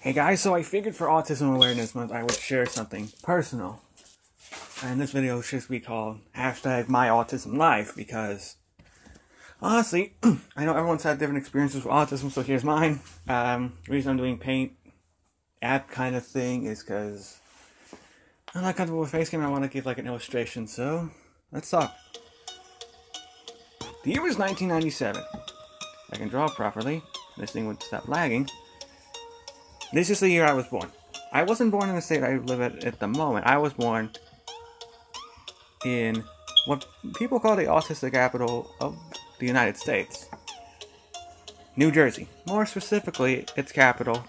Hey guys, so I figured for Autism Awareness Month I would share something personal. And this video should be called #MyAutismLife because, honestly, I know everyone's had different experiences with autism, so here's mine. The reason I'm doing paint app kind of thing is because I'm not comfortable with face cam. I want to give like an illustration, so let's talk. The year was 1997. If I can draw properly, this thing would stop lagging. This is the year I was born. I wasn't born in the state I live at the moment. I was born in what people call the autistic capital of the United States. New Jersey. More specifically, its capital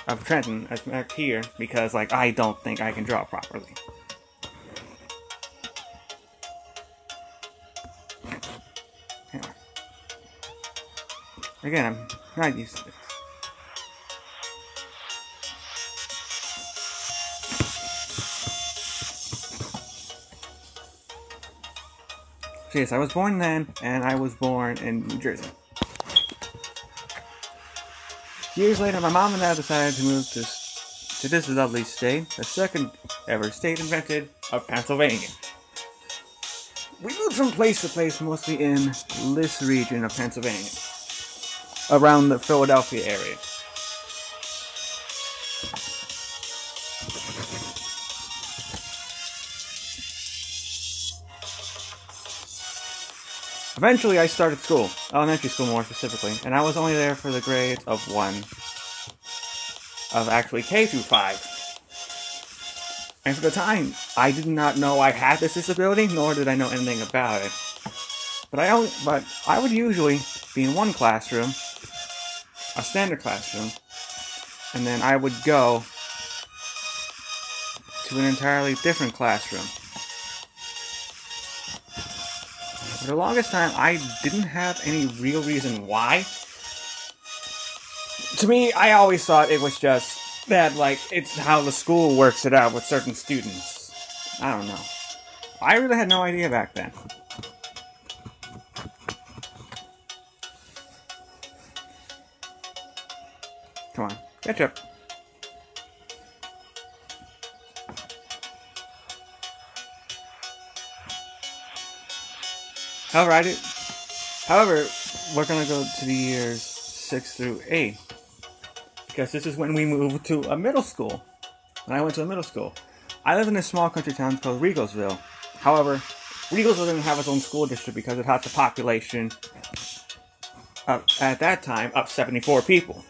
of Trenton, as marked here, because I don't think I can draw properly. Anyway. Again, I'm not used to this. So yes, I was born then, and I was born in New Jersey. Years later, my mom and dad decided to move to this lovely state, the second ever state invented of Pennsylvania. We moved from place to place, mostly in this region of Pennsylvania, around the Philadelphia area. Eventually, I started school, elementary school more specifically, and I was only there for the grades of actually K through 5. And for the time, I did not know I had this disability, nor did I know anything about it. But I would usually be in one classroom, a standard classroom, and then I would go to an entirely different classroom. For the longest time, I didn't have any real reason why. To me, I always thought it was just that, it's how the school works it out with certain students. I don't know. I really had no idea back then. Come on, catch up. However, we're gonna go to the years 6 through 8. Because this is when we moved to a middle school. When I went to a middle school. I live in a small country town called Riegelsville. However, Riegelsville didn't have its own school district because it had the population at that time of 74 people.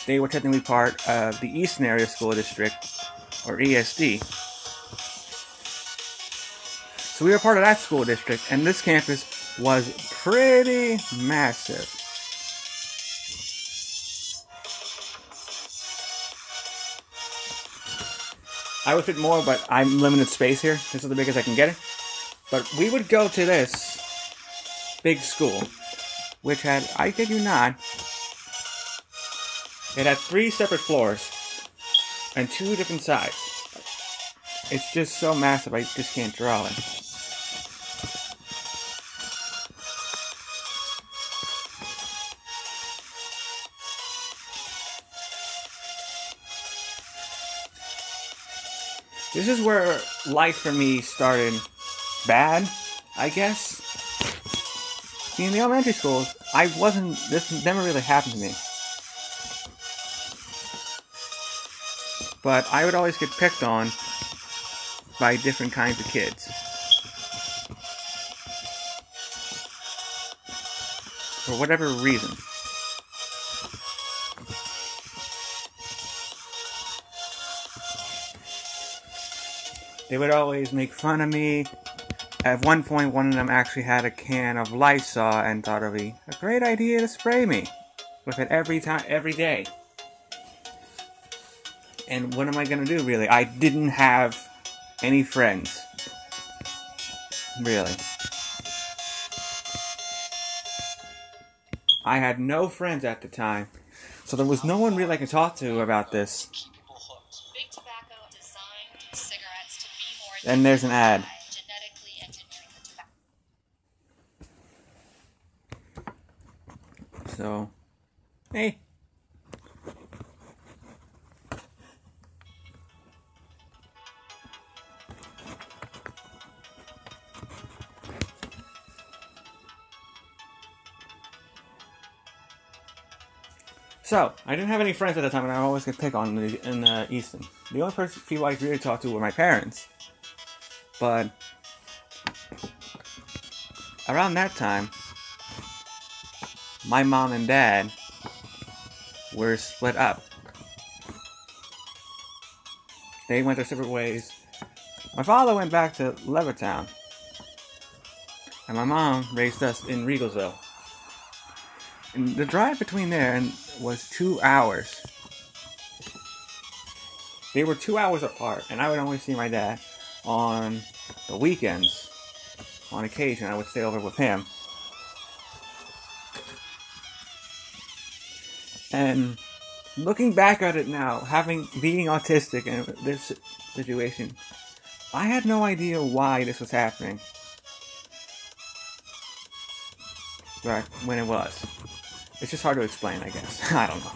They were technically part of the Eastern Area School District, or ESD. So we were part of that school district, and this campus was pretty massive. I would fit more, but I'm limited space here. This is the biggest I can get it. But we would go to this big school, which had, I kid you not, it had 3 separate floors and 2 different sides. It's just so massive, I just can't draw it. This is where life for me started bad, I guess. See, in the elementary schools, this never really happened to me. But I would always get picked on by different kinds of kids. For whatever reason. They would always make fun of me. At one point, one of them actually had a can of Lysol and thought it would be a great idea to spray me with it every day. And what am I gonna do, really? I didn't have any friends. Really. I had no friends at the time. So there was no one really I could talk to about this. And there's an ad. So, hey. So, I didn't have any friends at the time, and I always get picked on in Easton. The only people I really talked to were my parents. But around that time, my mom and dad were split up. They went their separate ways. My father went back to Levittown, and my mom raised us in Regalsville. And the drive between there was 2 hours. They were 2 hours apart, and I would only see my dad on the weekends. On occasion, I would stay over with him. And looking back at it now, being autistic in this situation, I had no idea why this was happening. Right, when it was. It's just hard to explain, I guess. I don't know.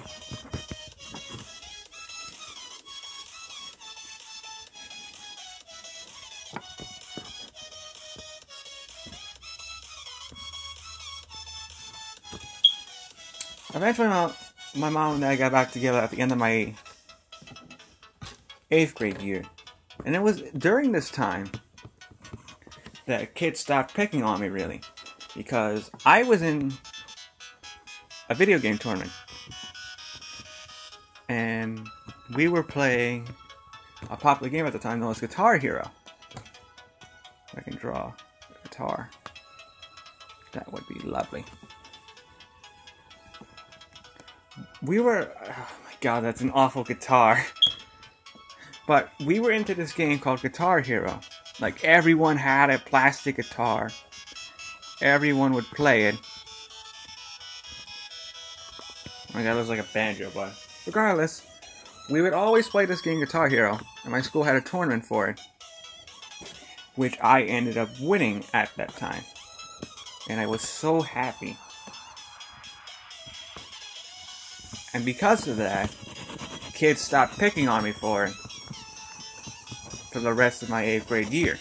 Eventually, my mom and I got back together at the end of my 8th grade year. And it was during this time that kids stopped picking on me, really. Because I was in a video game tournament. And we were playing a popular game at the time known as Guitar Hero. If I can draw a guitar, that would be lovely. We were, oh my god, that's an awful guitar. But we were into this game called Guitar Hero. Like, everyone had a plastic guitar. Everyone would play it. Oh my god, it looks like a banjo, but regardless, we would always play this game Guitar Hero, and my school had a tournament for it, which I ended up winning at that time. And I was so happy. And because of that, kids stopped picking on me for it for the rest of my 8th grade year.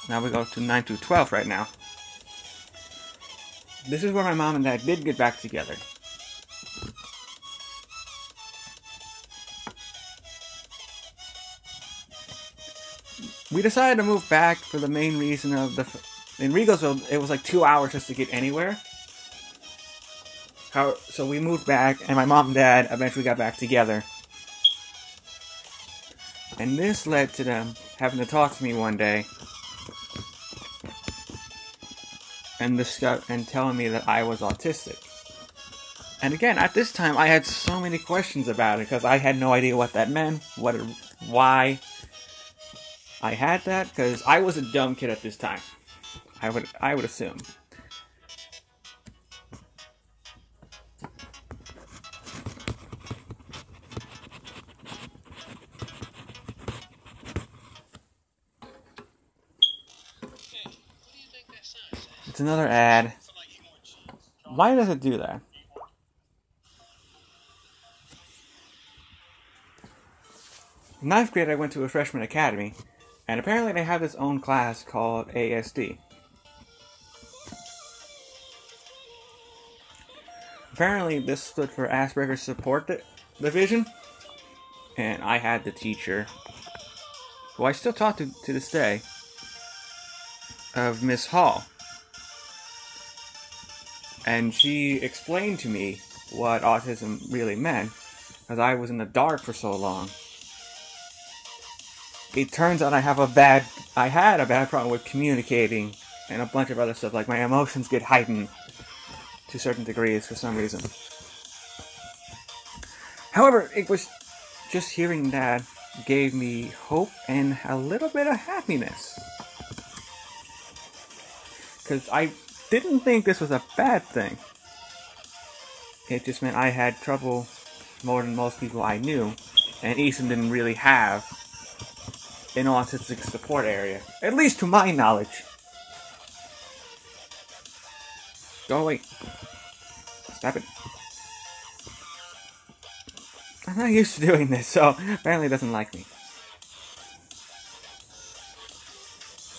Now we go to 9 through 12 right now. This is where my mom and dad did get back together. We decided to move back for the main reason of in Regalsville, it was like 2 hours just to get anywhere. So we moved back, and my mom and dad eventually got back together. And this led to them having to talk to me one day and telling me that I was autistic. And again, at this time, I had so many questions about it because I had no idea what that meant, why I had that, because I was a dumb kid at this time. I would assume. It's another ad. Why does it do that? In 9th grade, I went to a freshman academy, and apparently they have this own class called ASD. Apparently, this stood for Asperger's Support Division, and I had the teacher, who I still talk to this day, of Miss Hall. And she explained to me what autism really meant, because I was in the dark for so long. It turns out I had a bad problem with communicating and a bunch of other stuff, like my emotions get heightened to certain degrees for some reason. However, it was just hearing that gave me hope and a little bit of happiness. Because I didn't think this was a bad thing. It just meant I had trouble more than most people I knew, and Easton didn't really have an autistic support area. At least to my knowledge. Go away. Stop it. I'm not used to doing this, so apparently it doesn't like me.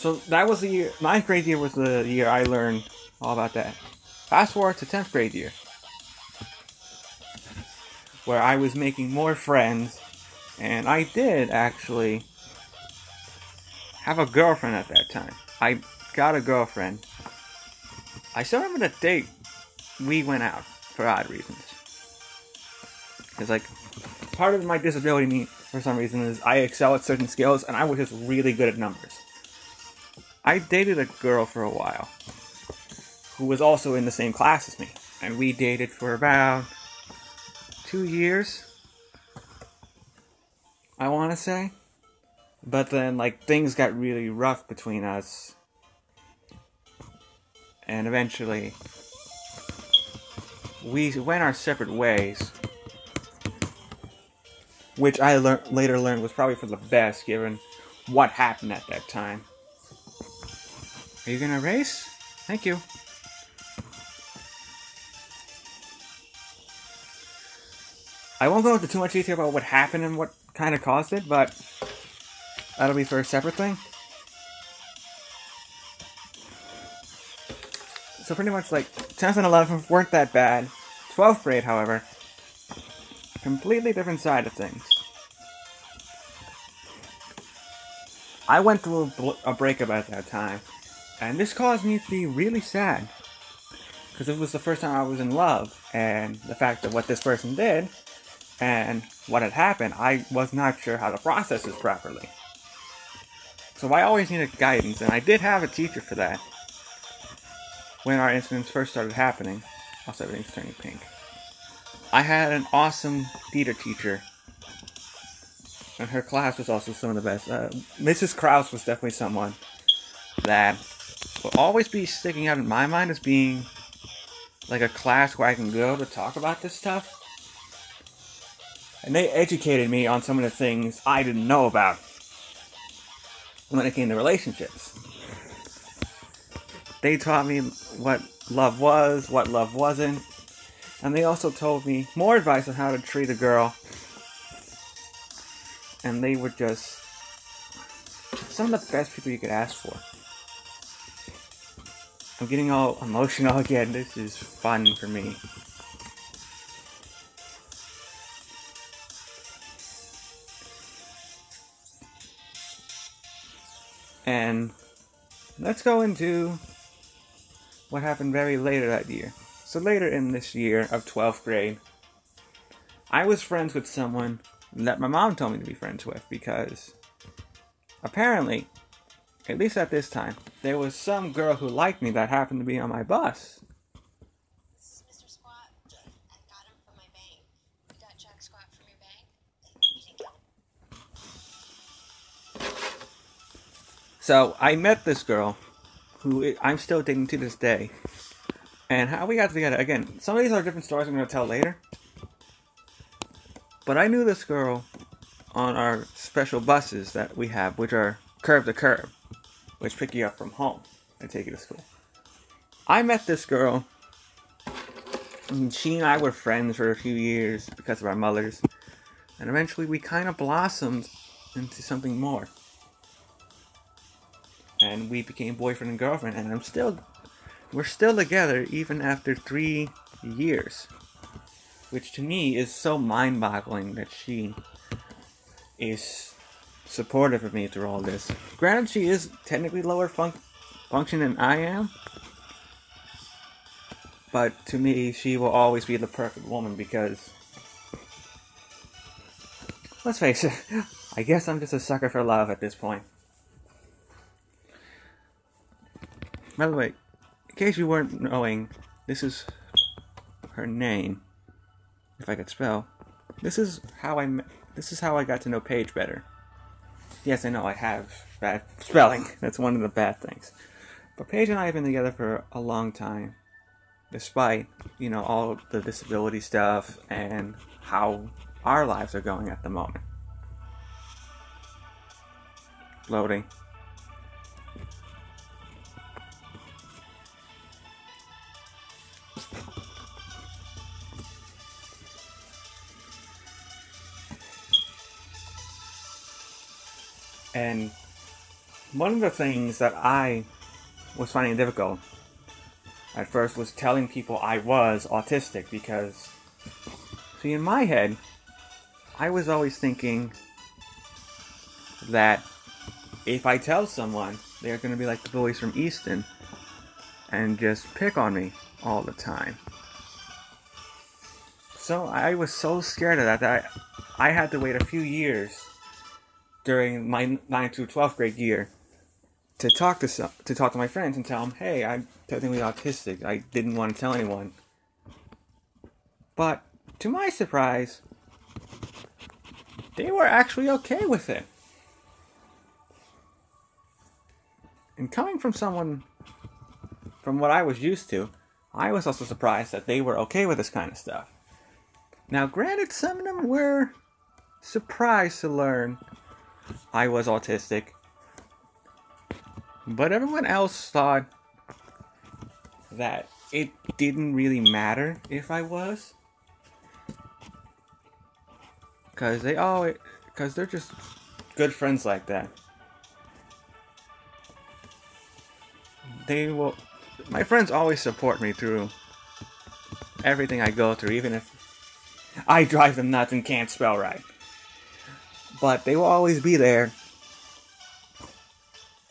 So that was the year, 9th grade year was the year I learned all about that. Fast forward to 10th grade year, where I was making more friends, and I did actually have a girlfriend at that time. I got a girlfriend. I still remember the date we went out for odd reasons. Because, like, part of my disability for some reason is I excel at certain skills, and I was just really good at numbers. I dated a girl for a while who was also in the same class as me, and we dated for about 2 years, I want to say. But then, like, things got really rough between us, and eventually we went our separate ways, which I later learned was probably for the best given what happened at that time. Are you gonna race? Thank you. I won't go into too much detail about what happened and what kind of caused it, but that'll be for a separate thing. So pretty much, like, 10th and 11th weren't that bad. 12th grade, however, completely different side of things. I went through a breakup at that time, and this caused me to be really sad. Because it was the first time I was in love, and the fact of what this person did, and what had happened, I was not sure how to process this properly. So I always needed guidance, and I did have a teacher for that. When our incidents first started happening, also everything's turning pink. I had an awesome theater teacher, and her class was also some of the best. Mrs. Krause was definitely someone that will always be sticking out in my mind as being like a class where I can go to talk about this stuff. And they educated me on some of the things I didn't know about when it came to relationships. They taught me what love was, what love wasn't, and they also told me more advice on how to treat a girl. And they were just some of the best people you could ask for. I'm getting all emotional again. This is fun for me. And let's go into what happened very later that year. So later in this year of 12th grade, I was friends with someone that my mom told me to be friends with because apparently, at least at this time, there was some girl who liked me that happened to be on my bus. This is Mr. Squat. I got him from my bank. You got Jack Squat from your bank? You didn't get him. So I met this girl who I'm still dating to this day. And how we got together, again, some of these are different stories I'm going to tell later. But I knew this girl on our special buses that we have, which are curb to curb, which pick you up from home and take you to school. I met this girl, and she and I were friends for a few years because of our mothers. And eventually we kind of blossomed into something more. And we became boyfriend and girlfriend, and we're still together even after 3 years. Which to me is so mind-boggling that she is supportive of me through all this. Granted, she is technically lower function than I am. But to me, she will always be the perfect woman because, let's face it, I guess I'm just a sucker for love at this point. By the way, in case you weren't knowing, this is her name. If I could spell. This is how I got to know Paige better. Yes, I know I have bad spelling. That's one of the bad things. But Paige and I have been together for a long time. Despite, all the disability stuff and how our lives are going at the moment. Loading. And one of the things that I was finding difficult at first was telling people I was autistic because, see, in my head, I was always thinking that if I tell someone, they're going to be like the boys from Easton and just pick on me all the time. So I was so scared of that I had to wait a few years during my 9th through 12th grade year to talk to my friends and tell them, hey, I'm technically autistic. I didn't want to tell anyone. But to my surprise, they were actually okay with it. And coming from someone, from what I was used to, I was also surprised that they were okay with this kind of stuff. Now, granted, some of them were surprised to learn I was autistic, but everyone else thought that it didn't really matter if I was, because they're just good friends like that. My friends always support me through everything I go through, even if I drive them nuts and can't spell right. But they will always be there,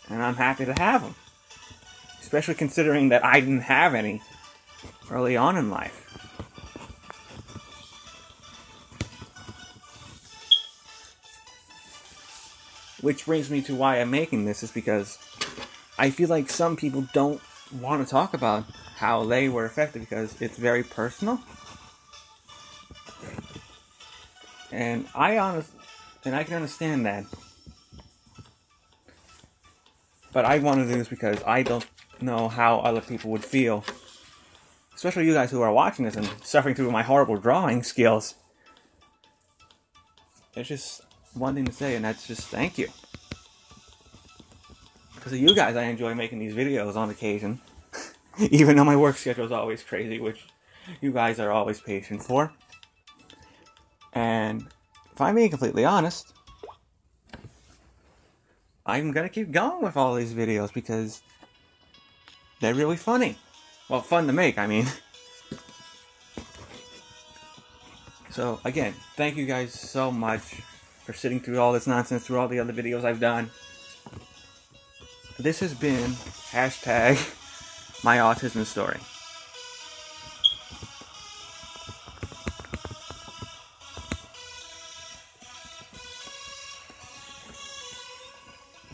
and I'm happy to have them. Especially considering that I didn't have any early on in life. Which brings me to why I'm making this, is because I feel like some people don't want to talk about how they were affected because it's very personal. And I can understand that. But I want to do this because I don't know how other people would feel. Especially you guys who are watching this and suffering through my horrible drawing skills. It's just one thing to say, and that's just thank you. Because of you guys, I enjoy making these videos on occasion. Even though my work schedule is always crazy, which you guys are always patient for. And if I'm being completely honest, I'm gonna keep going with all these videos because they're really funny. Well, fun to make, I mean. So, again, thank you guys so much for sitting through all this nonsense, through all the other videos I've done. This has been #MyAutismStory.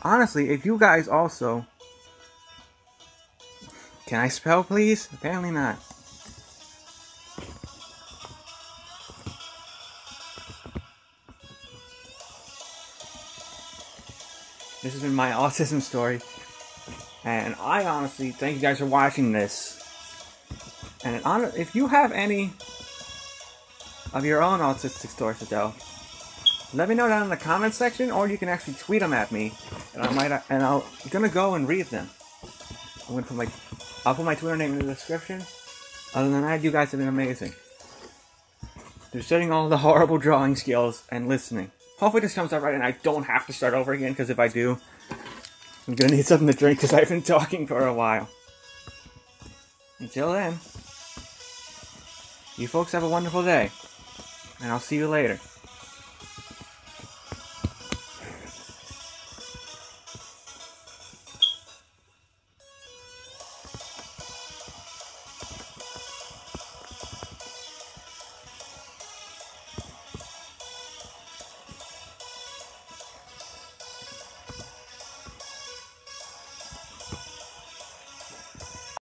Honestly, if you guys also... Can I spell, please? Apparently not. This has been my autism story. And I honestly thank you guys for watching this. And if you have any of your own autistic stories to tell, let me know down in the comment section, or you can actually tweet them at me, and I'm gonna go and read them. I'll put my Twitter name in the description. Other than that, you guys have been amazing. They're studying all the horrible drawing skills and listening. Hopefully this comes out right and I don't have to start over again, because if I do, I'm gonna need something to drink because I've been talking for a while. Until then, you folks have a wonderful day, and I'll see you later.